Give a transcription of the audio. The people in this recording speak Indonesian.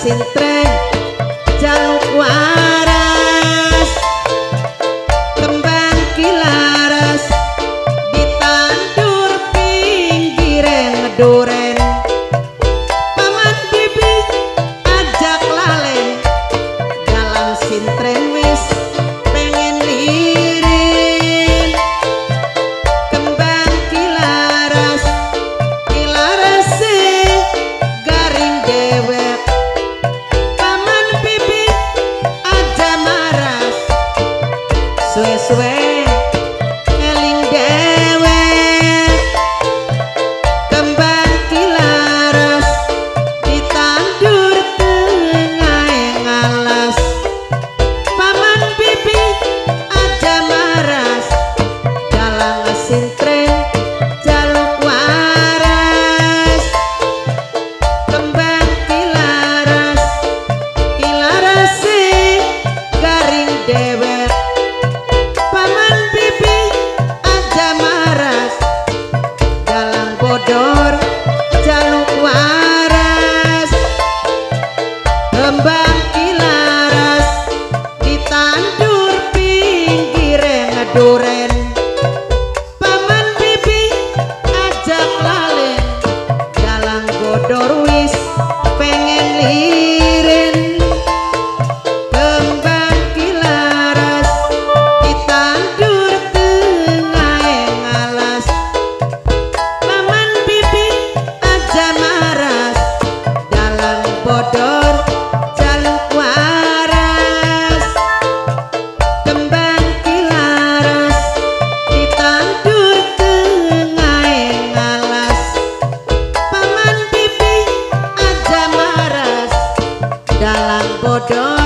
sintren jaluk waras kembang kilaras ditandur pinggiren ngeduren paman bibi ajak lalen dalam sintren wis pengen lirin kembang kilaras kilarase garing dewek paman bibi aja maras suwe-suwe eling dewek kembang kilaras ditandur tengah ngalas paman bibi aja maras dalang sintren jaluk waras kembang kilaras kilarase garing dewek paman bibi aja maras dalang bodor jaluk waras kembang kilaras ditandur pinggiren ngeduren paman bibi ajak lalen dalang bodor wis pengen lirin kembang kilaras ditandur tengah ngalas paman bibi aja maras dalang bodor jaluk waras kembang kilaras ditandur tengah ngalas paman bibi aja maras dalang bodor